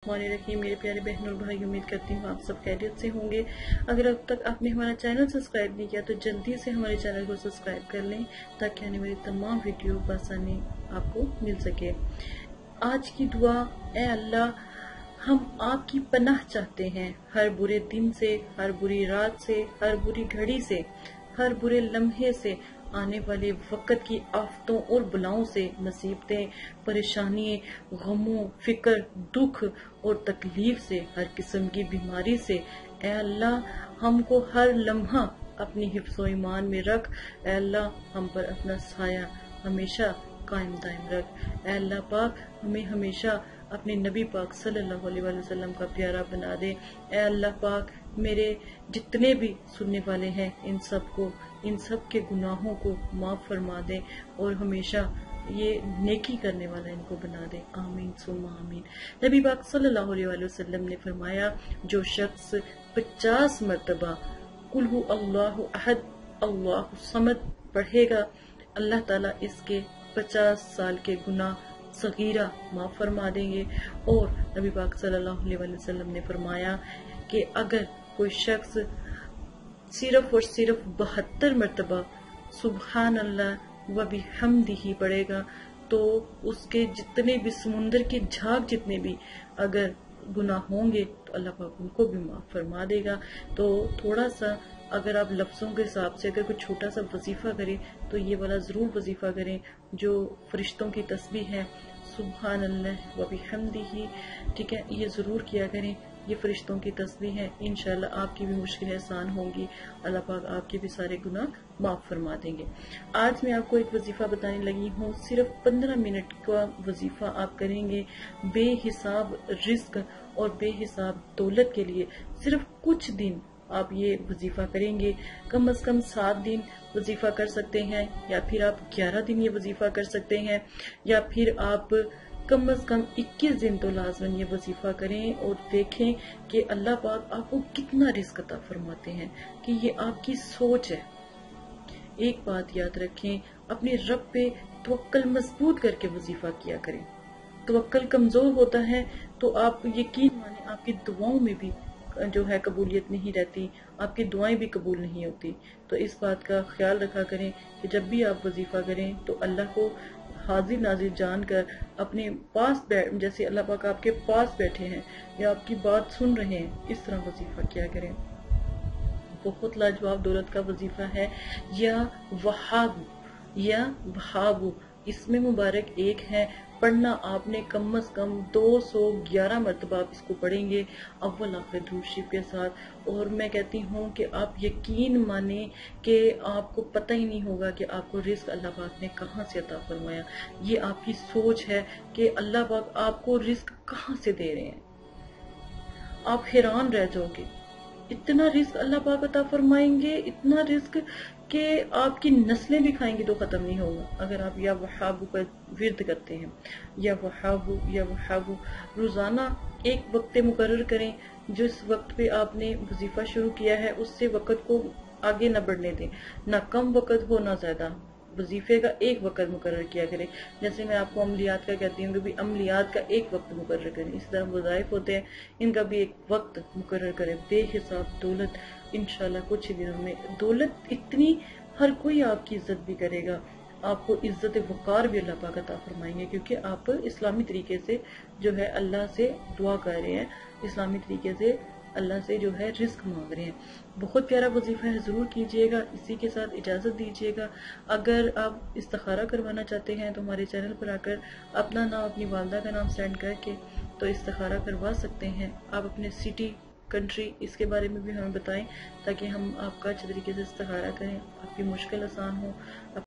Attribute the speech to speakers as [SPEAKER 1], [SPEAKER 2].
[SPEAKER 1] रखिए मेरे प्यारे बहन और भाई, उम्मीद करती हूँ आप सब खैरियत से होंगे। अगर अब तक आपने हमारा चैनल सब्सक्राइब नहीं किया तो जल्दी से हमारे चैनल को सब्सक्राइब कर लें ताकि आने वाली तमाम वीडियो बआसानी आपको मिल सके। आज की दुआ, ए अल्लाह हम आपकी पनाह चाहते हैं हर बुरे दिन से, हर बुरी रात से, हर बुरी घड़ी से, हर बुरे लम्हे से, आने वाले वक़्त की आफतों और बलाओं से, मुसीबतें, परेशानियों, गमों, फिक्र, दुख और तकलीफ से, हर किस्म की बीमारी से। ए अल्लाह हमको हर लम्हा अपनी हिफ्ज़ो ईमान में रख। ए अल्लाह हम पर अपना साया हमेशा कायम दायम रख। ए अल्लाह पाक हमें हमेशा अपने नबी पाक सल्लल्लाहु अलैहि वसल्लम का प्यारा बना दे। ए अल्लाह पाक मेरे जितने भी सुनने वाले हैं इन सब के गुनाहों को माफ फरमा दे और हमेशा ये नेकी करने वाला इनको बना दे। आमीन सुम्मा आमीन। नबी पाक सल्लल्लाहु अलैहि वसल्लम ने फरमाया, जो शख्स 50 मरतबा कुल हु अल्लाहु अहद अल्लाहु समद पढ़ेगा, अल्लाह ताला इसके 50 साल के गुनाह सगीरा माफ फरमा देंगे। और नबी पाक सल्लल्लाहु अलैहि वसल्लम ने फरमाया कि अगर कोई शख्स सिर्फ और सिर्फ 72 मरतबा सुबहान अल्लाह व बिहम्दिही पढ़ेगा तो उसके जितने भी समुंदर के झाग जितने भी अगर गुनाह होंगे तो अल्लाह पाक उनको भी माफ फरमा देगा। तो थोड़ा सा अगर आप लफ्ज़ों के हिसाब से अगर कोई छोटा सा वजीफा करें तो ये वाला ज़रूर वजीफा करें जो फरिश्तों की तस्बीह है, सुबहान अल्लाह व बिहम्दिही। ठीक है, ये ज़रूर किया करें, ये फरिश्तों की तस्बीह है। इंशाल्लाह आपकी भी मुश्किलें आसान होंगी, अल्लाह पाक आपके भी सारे गुनाह माफ फरमा देंगे। आज मैं आपको एक वजीफा बताने लगी हूँ, सिर्फ 15 मिनट का वजीफा आप करेंगे बेहिसाब रिस्क और बेहिसाब दौलत के लिए। सिर्फ कुछ दिन आप ये वजीफा करेंगे, कम से कम 7 दिन वजीफा कर सकते हैं, या फिर आप 11 दिन ये वजीफा कर सकते हैं, या फिर आप कम से कम 21 दिन तो लाजमन ये वजीफा करें और देखें कि अल्लाह पाक आपको कितना रिस्क अता फरमाते हैं, कि ये आपकी सोच है। एक बात याद रखें, अपने रब पे तवक्कल मजबूत करके वजीफा किया करें। तवक्कल कमजोर होता है तो आप यकीन माने आपकी दुआओं में भी जो है कबूलियत नहीं रहती, आपकी दुआएं भी कबूल नहीं होती। तो इस बात का ख्याल रखा करें कि जब भी आप वजीफा करें तो अल्लाह को हाजिर नाजिर जानकर अपने पास जैसे अल्लाह पाक आपके पास बैठे हैं या आपकी बात सुन रहे हैं, इस तरह वजीफा किया करें। बहुत लाजवाब दौलत का वजीफा है या वहाबु। इसमें मुबारक एक है, पढ़ना आपने कम से कम 211 मरतबा आप इसको पढ़ेंगे अव्वल आखिर दुरूद शरीफ के साथ। और मैं कहती हूँ कि आप यकीन माने कि आपको पता ही नहीं होगा कि आपको रिस्क अल्लाह पाक ने कहाँ से अता फरमाया। ये आपकी सोच है कि अल्लाह पाक आपको रिस्क कहाँ से दे रहे हैं, आप हैरान रह जाओगे। इतना रिस्क अल्लाह पाक अता फरमाएंगे, इतना रिस्क कि आपकी नस्लें भी खाएंगी तो खत्म नहीं होगा। अगर आप या वहाबू का विर्द करते हैं, या वहाबू रोजाना एक वक्त मुकर्रर करें, जिस वक्त पे आपने वजीफा शुरू किया है उससे वक्त को आगे न बढ़ने दें, ना कम वक्त हो ना ज्यादा। वजीफे का एक वक्त मुकर्रर किया करें। जैसे मैं आपको अमलियात का कहती हूँ कि भी अमलियात का एक वक्त मुकर्रर करें, इस तरह वज़ाइफ होते हैं इनका भी एक वक्त मुकर्रर करें। बेहिसाब दौलत इंशाल्लाह कुछ ही दिनों में दौलत इतनी, हर कोई आपकी इज्जत भी करेगा, आपको इज्जत वकार भी अल्लाह पाक अता फरमाएंगे, क्योंकि आप इस्लामी तरीके से जो है अल्लाह से दुआ कर रहे हैं, इस्लामी तरीके से अल्लाह से जो है रिस्क मांग रहे हैं। बहुत प्यारा वजीफा है, जरूर कीजिएगा। इसी के साथ इजाजत दीजिएगा। अगर आप इस्तिखारा करवाना चाहते हैं तो हमारे चैनल पर आकर अपना नाम, अपनी वालदा का नाम सेंड करके तो इस्तिखारा करवा सकते हैं। आप अपने सिटी, कंट्री, इसके बारे में भी हमें बताएं ताकि हम आपका अच्छे तरीके से इस्तिखारा करें, आपकी मुश्किल आसान हो।